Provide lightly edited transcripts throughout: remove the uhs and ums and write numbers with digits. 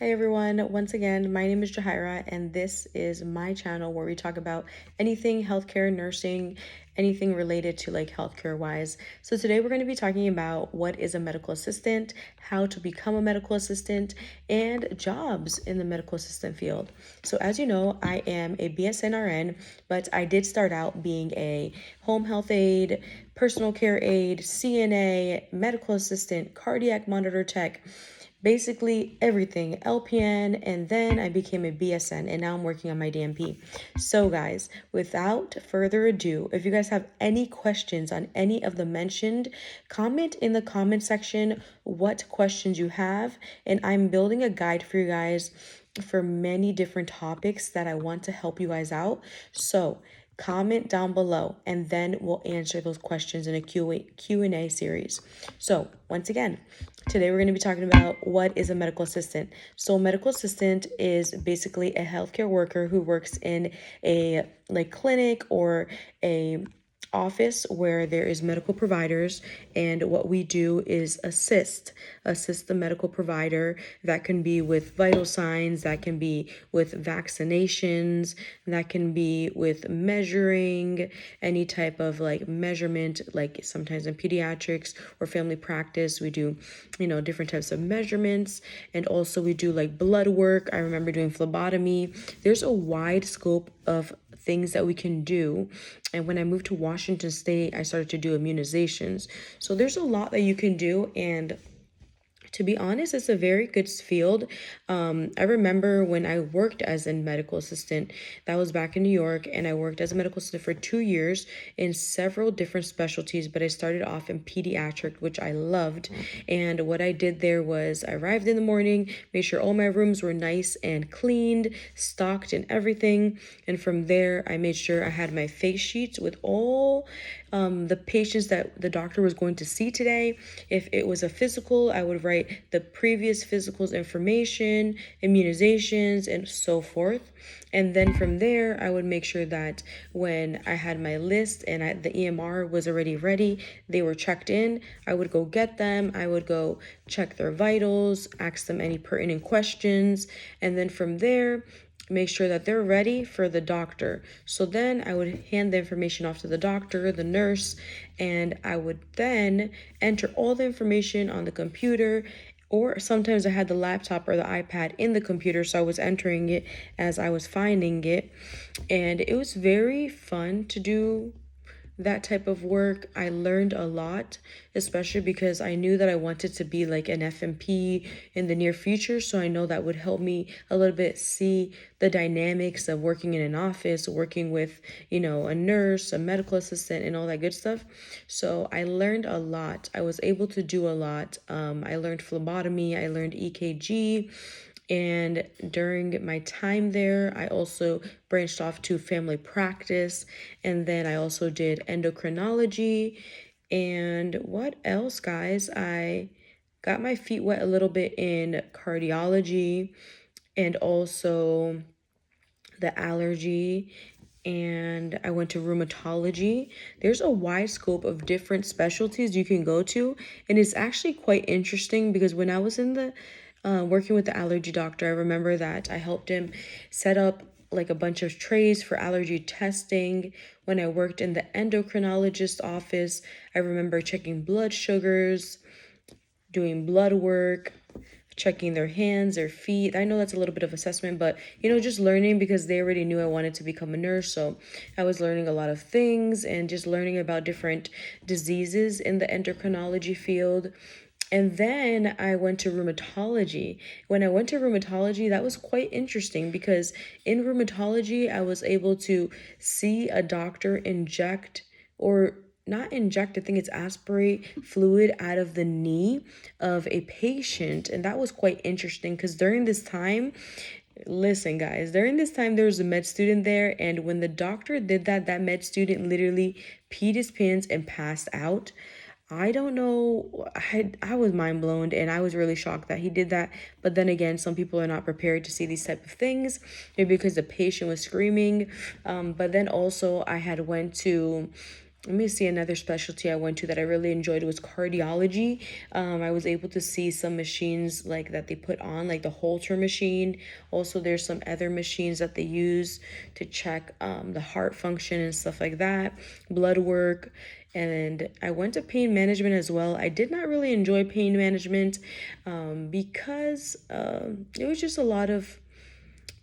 Hi everyone, once again, my name is Jahira and this is my channel where we talk about anything healthcare, nursing, anything related to like healthcare wise. So today we're going to be talking about what is a medical assistant, how to become a medical assistant, and jobs in the medical assistant field. So as you know, I am a BSN RN, but I did start out being a home health aide, personal care aide, CNA, medical assistant, cardiac monitor tech, basically everything, LPN, and then I became a BSN, and now I'm working on my DMP. So guys, without further ado, if you guys have any questions on any of the mentioned, comment in the comment section what questions you have, and I'm building a guide for you guys for many different topics that I want to help you guys out. So comment down below and then we'll answer those questions in a Q&A series. So once again, today we're going to be talking about what is a medical assistant. So a medical assistant is basically a healthcare worker who works in a clinic or a office where there is medical providers, and what we do is assist the medical provider. That can be with vital signs, that can be with vaccinations, that can be with measuring any type of like measurement, like sometimes in pediatrics or family practice we do different types of measurements, and also we do like blood work. I remember doing phlebotomy. There's a wide scope of things that we can do. And when I moved to Washington State, I started to do immunizations. So there's a lot that you can do, and to be honest, it's a very good field. I remember when I worked as a medical assistant, that was back in New York, and I worked as a medical assistant for 2 years in several different specialties, but I started off in pediatric, which I loved. And what I did there was I arrived in the morning, made sure all my rooms were nice and cleaned, stocked and everything. And from there, I made sure I had my face sheets with all the patients that the doctor was going to see today. If it was a physical, I would write the previous physical's information, immunizations, and so forth. And then from there, I would make sure that when I had my list and the EMR was already ready, they were checked in, I would go get them. I would go check their vitals, ask them any pertinent questions, and then from there, make sure that they're ready for the doctor. So then I would hand the information off to the doctor, the nurse, and I would then enter all the information on the computer, or sometimes I had the laptop or the iPad in the computer, so I was entering it as I was finding it. And it was very fun to do that type of work. I learned a lot, especially because I knew that I wanted to be like an FMP in the near future. So I know that would help me a little bit see the dynamics of working in an office, working with, a nurse, a medical assistant, and all that good stuff. So I learned a lot. I was able to do a lot. I learned phlebotomy, I learned EKG. And during my time there, I also branched off to family practice. And then I also did endocrinology. And what else, guys? I got my feet wet a little bit in cardiology and also the allergy. And I went to rheumatology. There's a wide scope of different specialties you can go to. And it's actually quite interesting because when I was in the working with the allergy doctor, I remember that I helped him set up like a bunch of trays for allergy testing. When I worked in the endocrinologist office, I remember checking blood sugars, doing blood work, checking their hands, their feet. I know that's a little bit of assessment, but just learning because they already knew I wanted to become a nurse. So I was learning a lot of things and just learning about different diseases in the endocrinology field. And then I went to rheumatology. When I went to rheumatology, that was quite interesting because in rheumatology, I was able to see a doctor inject, or not inject, I think it's aspirate fluid out of the knee of a patient. And that was quite interesting because during this time, listen, guys, during this time, there was a med student there. And when the doctor did that, that med student literally peed his pants and passed out. I don't know. I was mind blown, and I was really shocked that he did that. But then again, some people are not prepared to see these type of things, maybe because the patient was screaming. But then also I had went to let me see, another specialty I went to that I really enjoyed was cardiology. I was able to see some machines like that they put on, like the Holter machine. Also, there's some other machines that they use to check the heart function and stuff like that, blood work. And I went to pain management as well. I did not really enjoy pain management because it was just a lot of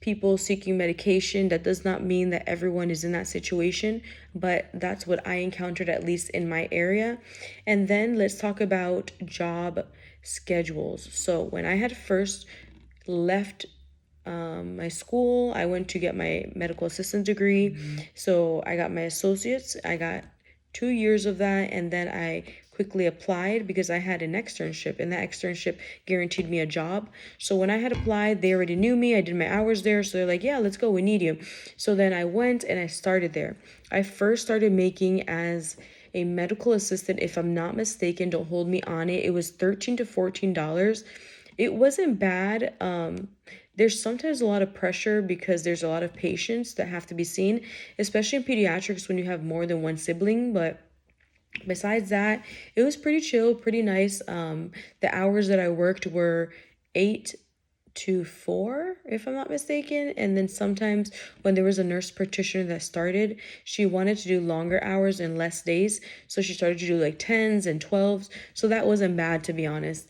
people seeking medication. That does not mean that everyone is in that situation, but that's what I encountered, at least in my area. And then let's talk about job schedules. So when I had first left my school, I went to get my medical assistant degree. So I got my associates. I got 2 years of that, and then I quickly applied because I had an externship, and that externship guaranteed me a job. So when I had applied, they already knew me. I did my hours there, so they're like, yeah, let's go, we need you. So then I went and I started there. I first started making as a medical assistant, if I'm not mistaken, don't hold me on it, it was $13 to $14. It wasn't bad. There's sometimes a lot of pressure because there's a lot of patients that have to be seen, especially in pediatrics when you have more than one sibling. But besides that, it was pretty chill, pretty nice. The hours that I worked were 8 to 4, if I'm not mistaken. And then sometimes when there was a nurse practitioner that started, she wanted to do longer hours and less days. So she started to do like 10s and 12s. So that wasn't bad, to be honest.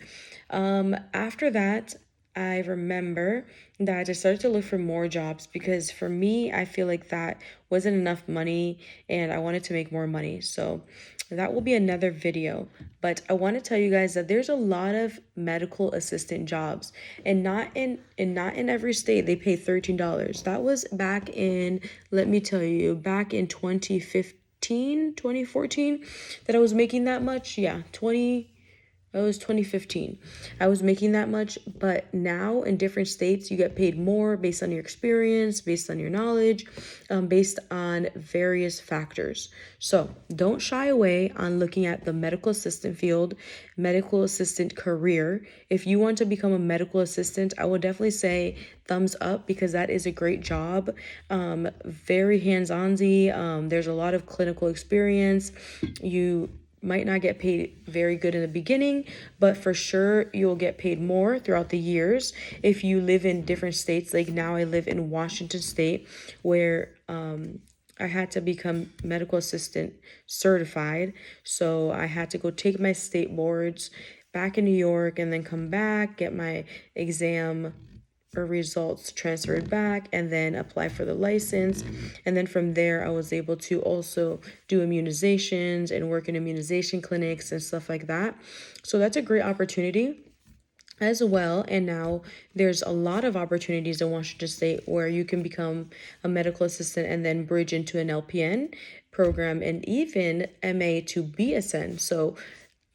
After that, I remember that I started to look for more jobs because for me, I feel like that wasn't enough money and I wanted to make more money. So that will be another video. But I want to tell you guys that there's a lot of medical assistant jobs, and not in every state they pay $13. That was back in, let me tell you, back in 2015, 2014 that I was making that much. Yeah, it was 2015. I was making that much, but now in different states, you get paid more based on your experience, based on your knowledge, based on various factors. So don't shy away on looking at the medical assistant field, medical assistant career. If you want to become a medical assistant, I would definitely say thumbs up because that is a great job. Very hands-on-y. There's a lot of clinical experience. You might not get paid very good in the beginning, but for sure you'll get paid more throughout the years if you live in different states. Like now I live in Washington State, where I had to become medical assistant certified. So I had to go take my state boards back in New York and then come back, get my exam or results transferred back, and then apply for the license. And then from there, I was able to also do immunizations and work in immunization clinics and stuff like that. So that's a great opportunity as well. And now there's a lot of opportunities in Washington State where you can become a medical assistant and then bridge into an LPN program and even MA to BSN. So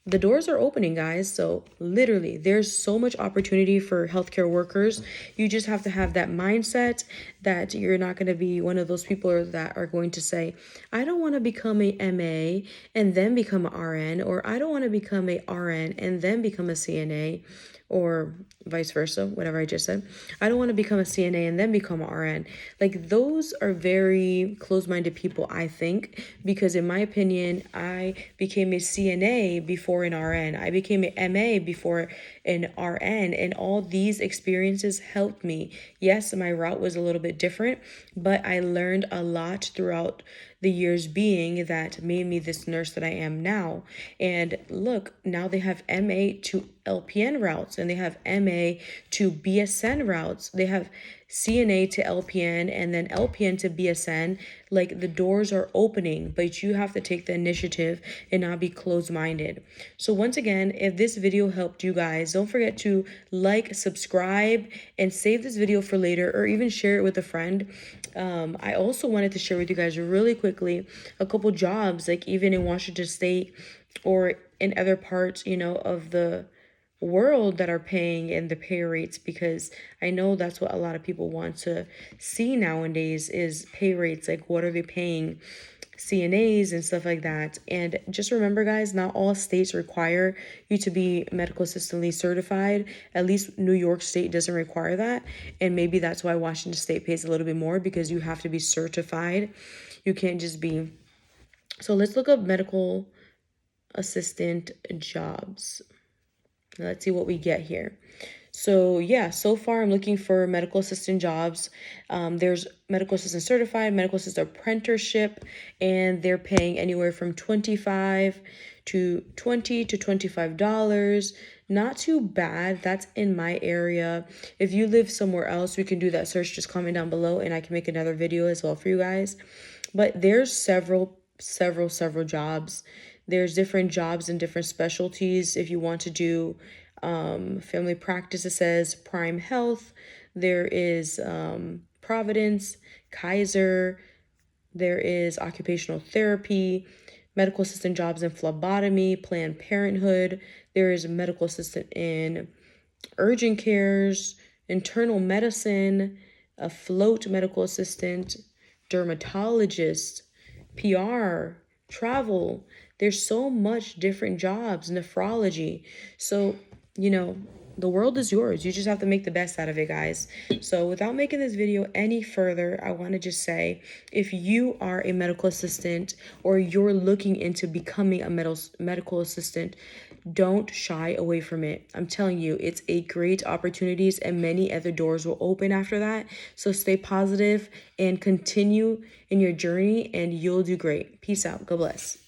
the doors are opening, guys. So literally, there's so much opportunity for healthcare workers. You just have to have that mindset that you're not going to be one of those people that are going to say, I don't want to become a MA and then become an RN, or I don't want to become a RN and then become a CNA, or vice versa, whatever I just said. I don't want to become a CNA and then become an RN. Like, those are very close-minded people, I think, because in my opinion, I became a CNA before an RN. I became an MA before an RN, and all these experiences helped me. Yes, my route was a little bit different, but I learned a lot throughout the years being that made me this nurse that I am now. And look, now they have MA to LPN routes, and they have MA to BSN routes. They have CNA to LPN and then LPN to BSN. Like, the doors are opening, but you have to take the initiative and not be closed-minded. So once again, if this video helped you guys, don't forget to like, subscribe, and save this video for later, or even share it with a friend. I also wanted to share with you guys really quickly a couple jobs, like even in Washington State or in other parts, of the world, that are paying and the pay rates, because I know that's what a lot of people want to see nowadays is pay rates. Like, what are they paying CNAs and stuff like that? And just remember, guys, not all states require you to be medical assistantly certified. At least New York State doesn't require that, and maybe that's why Washington State pays a little bit more, because you have to be certified. You can't just be So let's look up medical assistant jobs. Let's see what we get here. So yeah, so far I'm looking for medical assistant jobs. There's medical assistant certified, medical assistant apprenticeship, and they're paying anywhere from 25 to $25. Not too bad. That's in my area. If you live somewhere else, we can do that search. Just comment down below and I can make another video as well for you guys. But there's several jobs. There's different jobs and different specialties. If you want to do family practice, it says Prime Health. There is Providence, Kaiser. There is occupational therapy, medical assistant jobs in phlebotomy, Planned Parenthood. There is a medical assistant in urgent cares, internal medicine, a float medical assistant, dermatologist, PR, travel. There's so much different jobs, nephrology. So, you know, the world is yours. You just have to make the best out of it, guys. So without making this video any further, I want to just say, if you are a medical assistant or you're looking into becoming a medical assistant, don't shy away from it. I'm telling you, it's a great opportunities and many other doors will open after that. So stay positive and continue in your journey and you'll do great. Peace out. God bless.